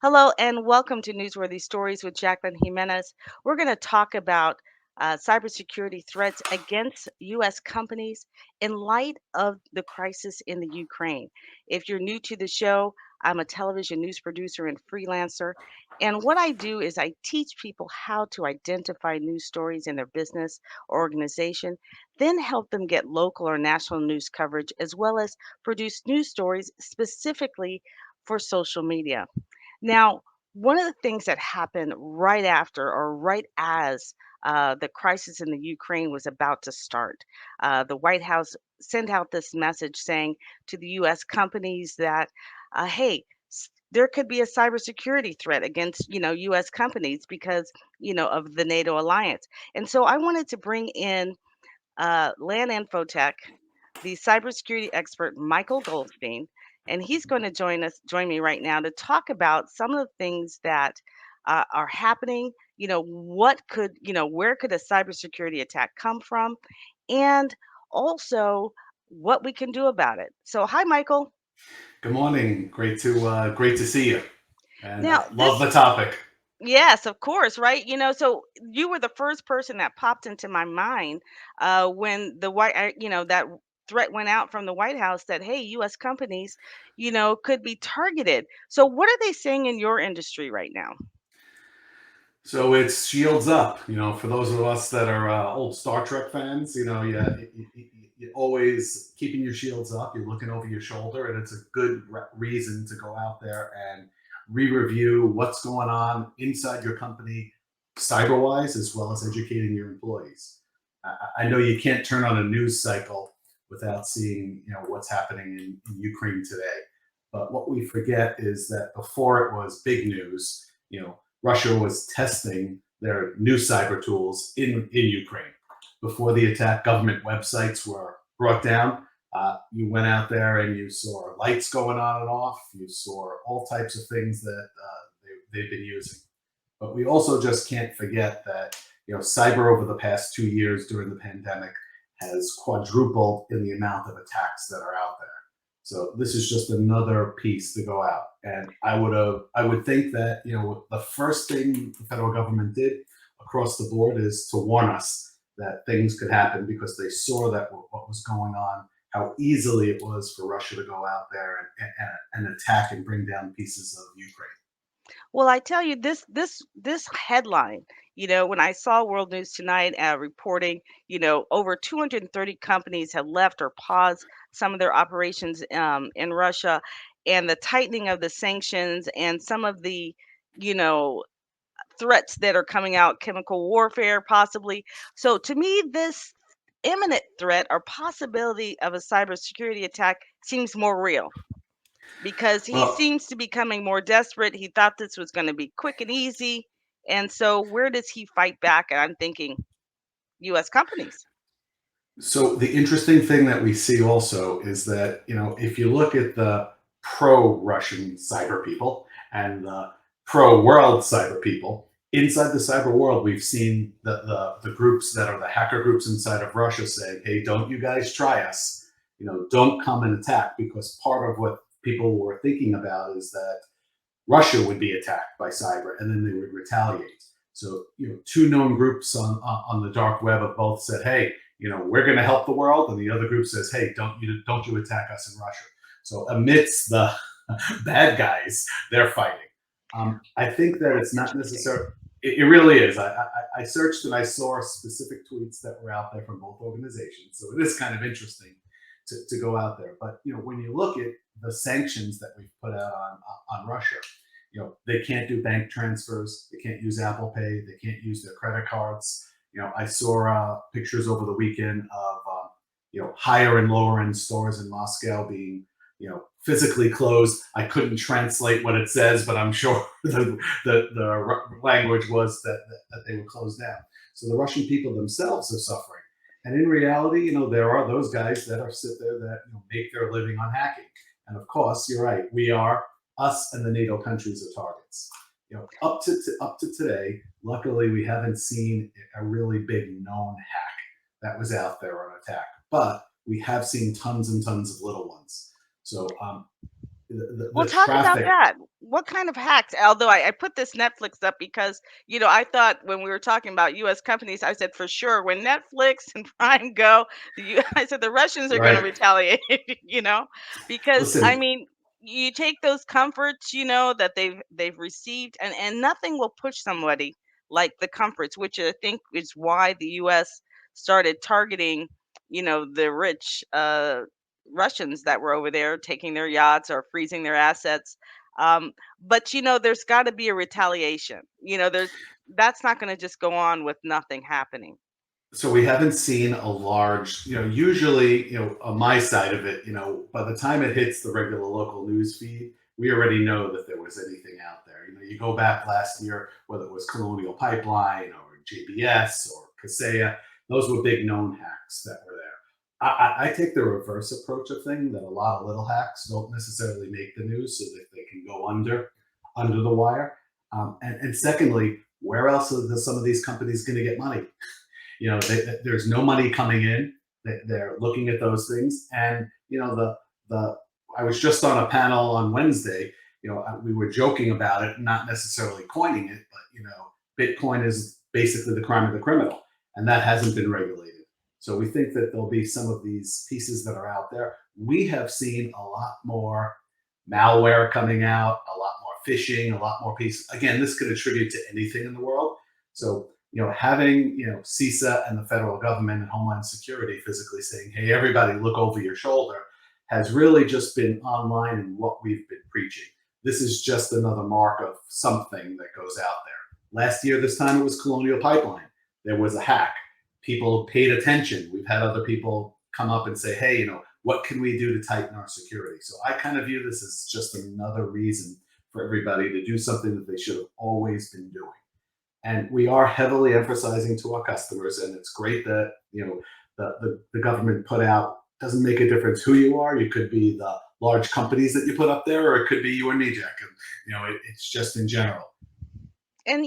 Hello and welcome to Newsworthy Stories with Jacqueline Jimenez. We're going to talk about cybersecurity threats against U.S. companies in light of the crisis in the Ukraine. If you're new to the show, I'm a television news producer and freelancer. And what I do is I teach people how to identify news stories in their business or organization, then help them get local or national news coverage, as well as produce news stories specifically for social media. Now, one of the things that happened right after or right as the crisis in the Ukraine was about to start, the White House sent out this message saying to the U.S. companies that, hey, there could be a cybersecurity threat against, U.S. companies because, of the NATO alliance. And so I wanted to bring in Land InfoTech, the cybersecurity expert Michael Goldstein, and he's going to join me right now to talk about some of the things that are happening. Where could a cybersecurity attack come from, and also what we can do about it. So, hi, Michael. Good morning. Great to see you, and Now, love this the topic. Yes, of course, right? So you were the first person that popped into my mind when that threat went out from the White House that hey, U.S. companies, could be targeted. So what are they saying in your industry right now? So it's shields up. For those of us that are old Star Trek fans, you're always keeping your shields up. You're looking over your shoulder, and it's a good reason to go out there and re-review what's going on inside your company, cyber-wise, as well as educating your employees. I know you can't turn on a news cycle without seeing, what's happening in Ukraine today. But what we forget is that before it was big news, Russia was testing their new cyber tools in Ukraine. Before the attack, government websites were brought down. You went out there and you saw lights going on and off. You saw all types of things that they've been using. But we also just can't forget that cyber over the past 2 years during the pandemic has quadrupled in the amount of attacks that are out there. So this is just another piece to go out. And I would think that the first thing the federal government did across the board is to warn us that things could happen because they saw that what was going on, how easily it was for Russia to go out there and attack and bring down pieces of Ukraine. Well, I tell you this headline, when I saw World News Tonight reporting, over 230 companies have left or paused some of their operations in Russia, and the tightening of the sanctions and some of the, you know, threats that are coming out, chemical warfare possibly. So to me, this imminent threat or possibility of a cybersecurity attack seems more real because he Well, seems to be becoming more desperate. He thought this was going to be quick and easy. And so, where does he fight back? And I'm thinking US companies. so the interesting thing that we see also is that if you look at the pro-Russian cyber people and the pro-world cyber people inside the cyber world, we've seen the groups that are the hacker groups inside of Russia saying, "Hey, don't you guys try us? Don't come and attack," because part of what people were thinking about is that Russia would be attacked by cyber and then they would retaliate. So, two known groups on the dark web have both said, "Hey, we're going to help the world," and the other group says, "Hey, don't you attack us in Russia." So, amidst the bad guys, they're fighting. I think that it's not Interesting. necessary. It really is. I searched and I saw specific tweets that were out there from both organizations. So it is kind of interesting to go out there. But when you look at the sanctions that we've put out on Russia, they can't do bank transfers, they can't use Apple Pay, they can't use their credit cards. I saw pictures over the weekend of higher and lower end stores in Moscow being physically closed. I couldn't translate what it says, but I'm sure the language was that they were closed down. So the Russian people themselves are suffering. And in reality, there are those guys that are sit there that make their living on hacking. And of course, you're right. Us and the NATO countries are targets. Up to today, luckily we haven't seen a really big known hack that was out there on attack, but we have seen tons and tons of little ones. So Well, the talk about traffic. that. What kind of hacks? Although I put this Netflix up because, I thought when we were talking about US companies, I said for sure when Netflix and Prime go, I said the Russians are going to Right. retaliate, you know, because I Listen, mean, you take those comforts, that they've received, and nothing will push somebody like the comforts, which I think is why the US started targeting, the rich Russians that were over there taking their yachts or freezing their assets. But there's got to be a retaliation. That's not going to just go on with nothing happening. so we haven't seen a large, usually, on my side of it, by the time it hits the regular local news feed, we already know that there was anything out there. You go back last year, whether it was Colonial Pipeline or JBS or Kaseya, those were big known hacks that were there. I take the reverse approach of thing that a lot of little hacks don't necessarily make the news so that they can go under the wire. And secondly, where else are some of these companies going to get money? There's no money coming in. They're looking at those things, and the I was just on a panel on Wednesday. We were joking about it, not necessarily coining it, but Bitcoin is basically the crime of the criminal, and that hasn't been regulated. So we think that there'll be some of these pieces that are out there. We have seen a lot more malware coming out, a lot more phishing, a lot more pieces. Again, this could attribute to anything in the world. So having CISA and the federal government and Homeland Security physically saying, "Hey, everybody, look over your shoulder," has really just been online in what we've been preaching. This is just another mark of something that goes out there. Last year, this time it was Colonial Pipeline. There was a hack. People paid attention. We've had other people come up and say, "Hey, what can we do to tighten our security?" So I kind of view this as just another reason for everybody to do something that they should have always been doing. And we are heavily emphasizing to our customers, and it's great that the government put out, doesn't make a difference who you are. You could be the large companies that you put up there, or it could be you and me, Jack. And it's just in general. And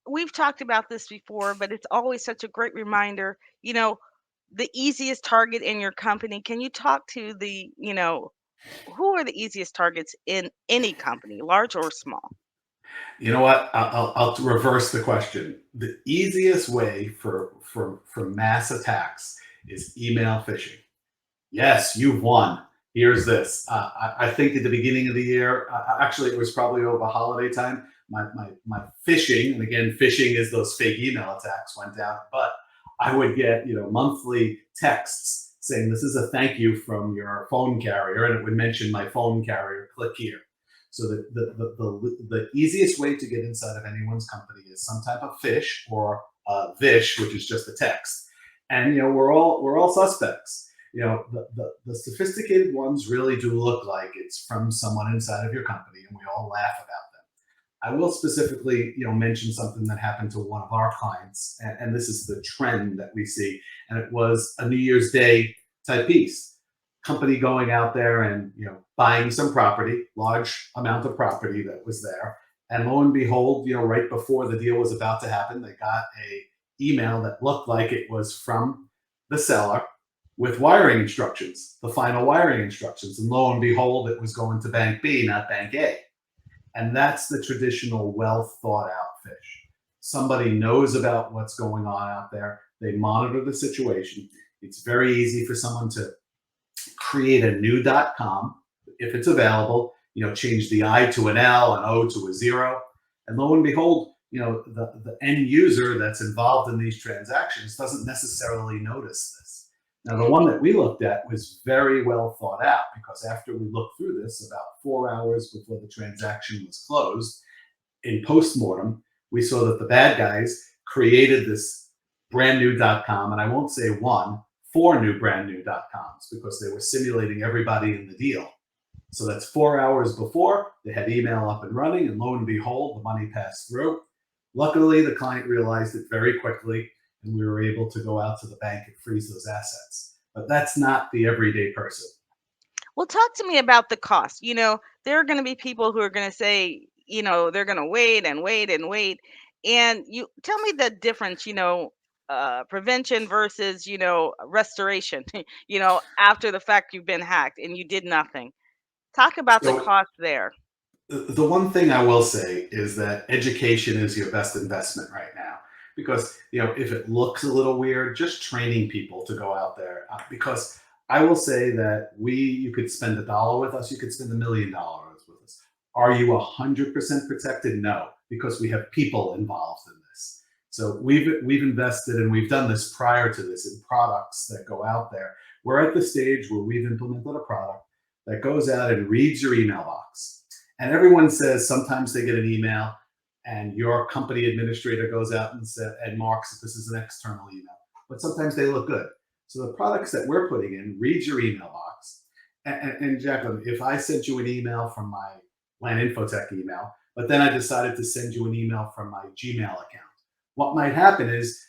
we've talked about this before, but it's always such a great reminder. The easiest target in your company. Can you talk to who are the easiest targets in any company, large or small? You know what? I'll reverse the question. The easiest way for mass attacks is email phishing. Yes, you've won. Here's this. I think at the beginning of the year, actually, it was probably over holiday time. My phishing, and again, phishing is those fake email attacks, went down. But I would get monthly texts saying this is a thank you from your phone carrier, and it would mention my phone carrier. Click here. So the easiest way to get inside of anyone's company is some type of phish or vish, which is just a text. And we're all suspects. The sophisticated ones really do look like it's from someone inside of your company, and we all laugh about them. I will specifically, mention something that happened to one of our clients, and this is the trend that we see, and it was a New Year's Day type piece. Company going out there and buying some property, large amount of property that was there, and lo and behold, right before the deal was about to happen, they got a email that looked like it was from the seller with wiring instructions, the final wiring instructions. And lo and behold, it was going to Bank B, not Bank A. And that's the traditional, well thought out fish. Somebody knows about what's going on out there. They monitor the situation. It's very easy for someone to create a new .com if it's available. Change the I to an L, an O to a zero, and lo and behold, the end user that's involved in these transactions doesn't necessarily notice this. Now, the one that we looked at was very well thought out because after we looked through this, about 4 hours before the transaction was closed, in postmortem, we saw that the bad guys created this brand new .com, and I won't say one, four new brand new .coms because they were simulating everybody in the deal. So that's 4 hours before they had email up and running, and lo and behold, the money passed through. Luckily, the client realized it very quickly, and we were able to go out to the bank and freeze those assets. But that's not the everyday person. Well, talk to me about the cost. There are going to be people who are going to say, they're going to wait and wait and wait. And you tell me the difference, prevention versus, restoration, after the fact you've been hacked and you did nothing. Talk about the So cost there. the one thing I will say is that education is your best investment right now, because if it looks a little weird, just training people to go out there, because I will say that you could spend $1 with us, you could spend $1 million with us. Are you 100% protected? No, because we have people involved in this. So we've invested, and we've done this prior to this, in products that go out there. We're at the stage where we've implemented a product that goes out and reads your email box, and everyone says sometimes they get an email and your company administrator goes out and marks that this is an external email. But sometimes they look good. So the products that we're putting in reads your email box. And Jacqueline, if I sent you an email from my LAN InfoTech email, but then I decided to send you an email from my Gmail account, what might happen is,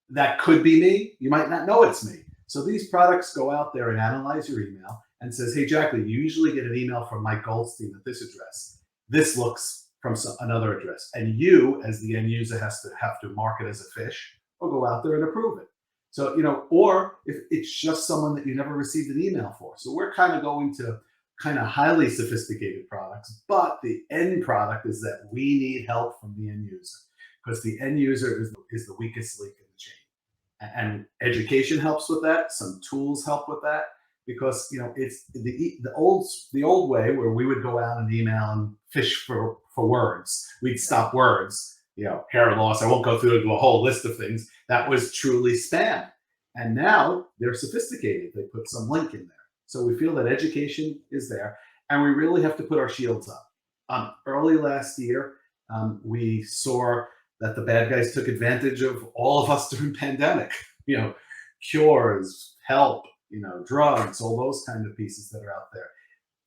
that could be me. You might not know it's me. So these products go out there and analyze your email and says, "Hey, Jacqueline, you usually get an email from Mike Goldstein at this address. This looks from another address." And you, as the end user, have to mark it as a fish or go out there and approve it. So, or if it's just someone that you never received an email for. So we're kind of going to kind of highly sophisticated products, but the end product is that we need help from the end user, because the end user is the weakest link in the chain. And education helps with that. Some tools help with that, because it's the old way where we would go out and email and fish for words. We'd stop words, hair loss. I won't go through a whole list of things. That was truly spam. And now they're sophisticated. They put some link in there. So we feel that education is there, and we really have to put our shields up. Early last year, we saw that the bad guys took advantage of all of us during pandemic. You know, cures, help, drugs, all those kind of pieces that are out there,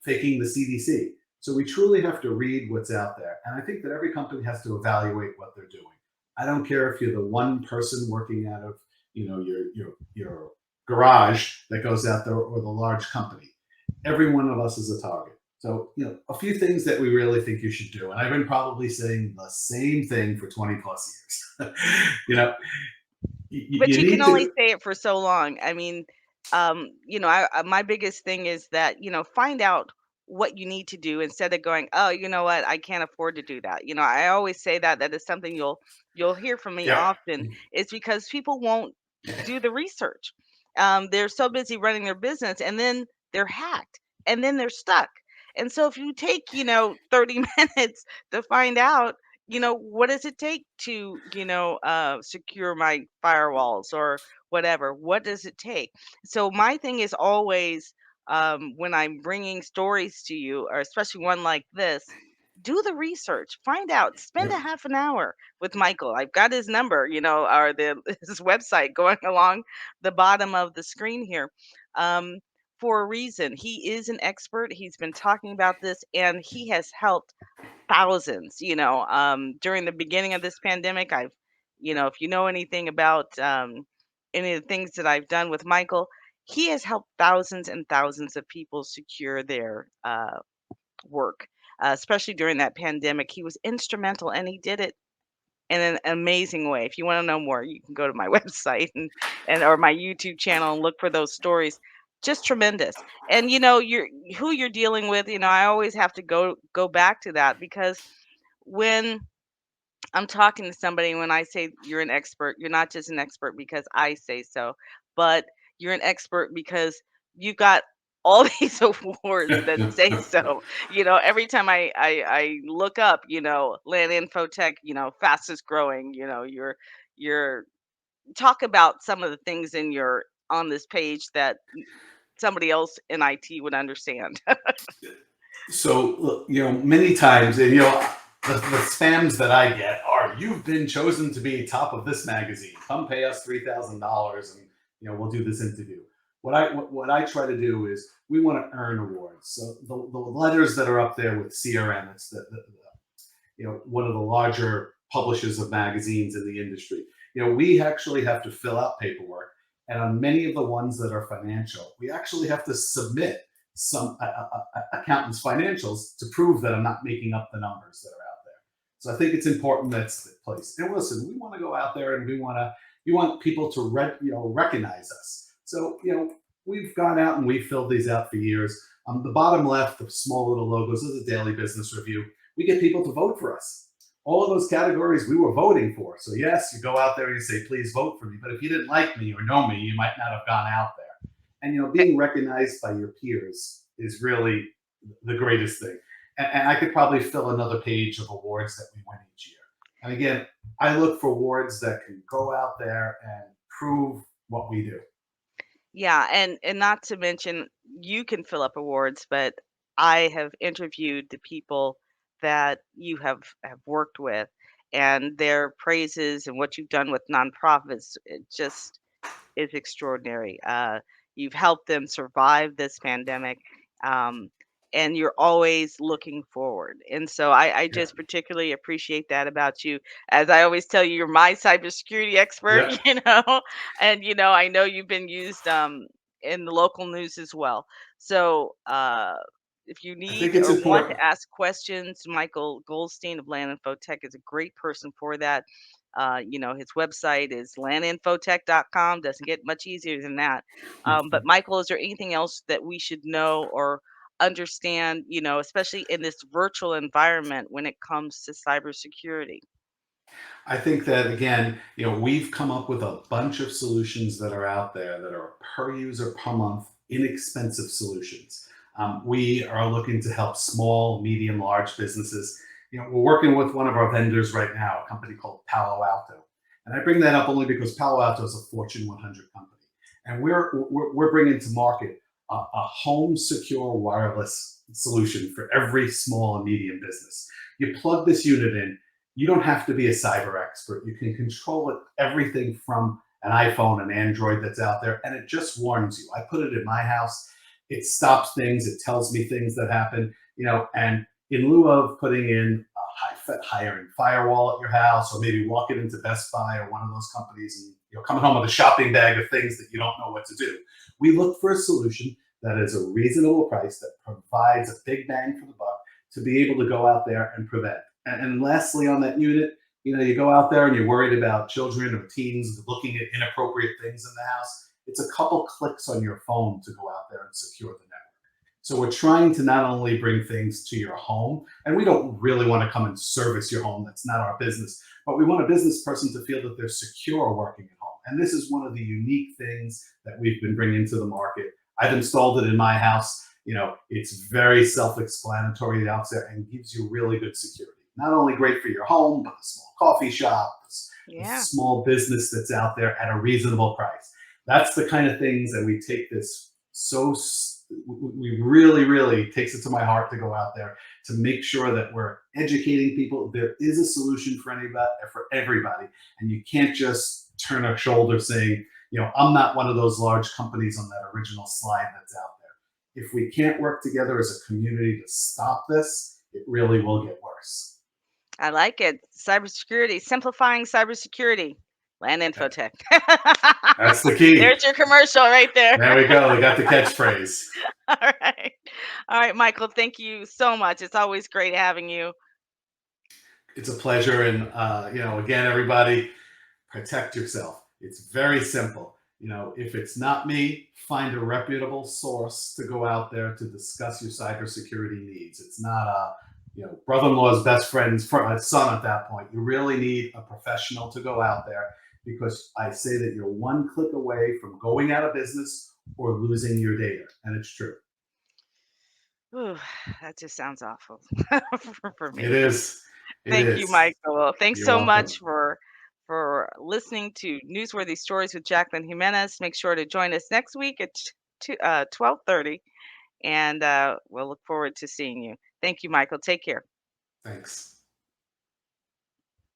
faking the CDC. So we truly have to read what's out there, and I think that every company has to evaluate what they're doing. I don't care if you're the one person working out of your garage that goes out there, or the large company. Every one of us is a target. So, a few things that we really think you should do. And I've been probably saying the same thing for 20 plus years. you know, But you you can need only to, say it for so long. I mean, my biggest thing is that, find out what you need to do instead of going, "Oh, you know what? I can't afford to do that." I always say that is something you'll hear from me yeah. often. It's because people won't do the research. They're so busy running their business, and then they're hacked, and then they're stuck. And so if you take, 30 minutes to find out, what does it take to, secure my firewalls or whatever? What does it take? So my thing is always, when I'm bringing stories to you, or especially one like this, do the research, find out, spend a Yep. half an hour with Michael. I've got his number, or his website going along the bottom of the screen here. Um, for a reason. He is an expert. He's been talking about this, and he has helped thousands, during the beginning of this pandemic. If you know anything about any of the things that I've done with Michael, he has helped thousands and thousands of people secure their work, especially during that pandemic. He was instrumental, and he did it in an amazing way. If you want to know more, you can go to my website and or my YouTube channel and look for those stories. Just tremendous. And you're who you're dealing with. I always have to go back to that, because when I'm talking to somebody, when I say you're an expert, you're not just an expert because I say so, but you're an expert because you've got all these awards that say so. Every time I look up, Land Infotech, fastest growing, you're talk about some of the things in your on this page that somebody else in IT would understand. So, many times, and the spams that I get are, "You've been chosen to be top of this magazine. Come pay us $3,000, and we'll do this interview." What I try to do is, we want to earn awards. So the letters that are up there with CRM, it's one of the larger publishers of magazines in the industry. We actually have to fill out paperwork, and on many of the ones that are financial, we actually have to submit some accountant's financials to prove that I'm not making up the numbers that are out there. So I think it's important that's the place. And listen, we want to go out there, and we want people to recognize us. So we've gone out and we've filled these out for years. The bottom left, the small little logos, is a daily business review. We get people to vote for us. All of those categories we were voting for. So yes, you go out there and you say, please vote for me. But if you didn't like me or know me, you might not have gone out there. And being recognized by your peers is really the greatest thing. And I could probably fill another page of awards that we win each year. And again, I look for awards that can go out there and prove what we do. Yeah, and not to mention you can fill up awards, but I have interviewed the people that you have worked with and their praises and what you've done with nonprofits. It just is extraordinary. You've helped them survive this pandemic, um, and you're always looking forward. And so I Yeah. just particularly appreciate that about you. As I always tell you, you're my cybersecurity expert, Yeah. and I know you've been used in the local news as well. So if you I think need it's or want to important. ask questions, Michael Goldstein of Land InfoTech is a great person for that. His website is landinfotech.com. Doesn't get much easier than that. But Michael, is there anything else that we should know or understand, especially in this virtual environment when it comes to cybersecurity? I think that again, we've come up with a bunch of solutions that are out there that are per user per month, inexpensive solutions. We are looking to help small, medium, large businesses. We're working with one of our vendors right now, a company called Palo Alto, and I bring that up only because Palo Alto is a Fortune 100 company, and we're bringing to market a home secure wireless solution for every small and medium business. You plug this unit in, you don't have to be a cyber expert. You can control it, everything from an iPhone, an Android that's out there, and it just warns you. I put it in my house. It stops things. It tells me things that happen, and in lieu of putting in a higher-end firewall at your house, or maybe walking into Best Buy or one of those companies and coming home with a shopping bag of things that you don't know what to do, we look for a solution that is a reasonable price that provides a big bang for the buck to be able to go out there and prevent. And lastly, on that unit, you go out there and you're worried about children or teens looking at inappropriate things in the house. It's a couple clicks on your phone to go out there and secure the network. So we're trying to not only bring things to your home, and we don't really want to come and service your home. That's not our business. But we want a business person to feel that they're secure working at home. And this is one of the unique things that we've been bringing to the market. I've installed it in my house. It's very self-explanatory out there and gives you really good security. Not only great for your home, but the small coffee shop, the Yeah. small business that's out there at a reasonable price. That's the kind of things that we take this so we really, really takes it to my heart to go out there to make sure that we're educating people. There is a solution for anybody, for everybody, and you can't just turn a shoulder saying, I'm not one of those large companies on that original slide that's out there. If we can't work together as a community to stop this, it really will get worse. I like it. Cybersecurity, simplifying cybersecurity. Land Infotech. That's the key. There's your commercial right there. There we go. We got the catchphrase. All right. All right, Michael, thank you so much. It's always great having you. It's a pleasure. And, again, everybody, protect yourself. It's very simple. If it's not me, find a reputable source to go out there to discuss your cybersecurity needs. It's not brother-in-law's best friend's son at that point. You really need a professional to go out there, because I say that you're one click away from going out of business or losing your data. And it's true. Ooh, that just sounds awful for It me. is. It Thank you, is. Michael. Thanks You're so welcome. much for listening to Newsworthy Stories with Jacqueline Jimenez. Make sure to join us next week at 12:30, and we'll look forward to seeing you. Thank you, Michael. Take care. Thanks.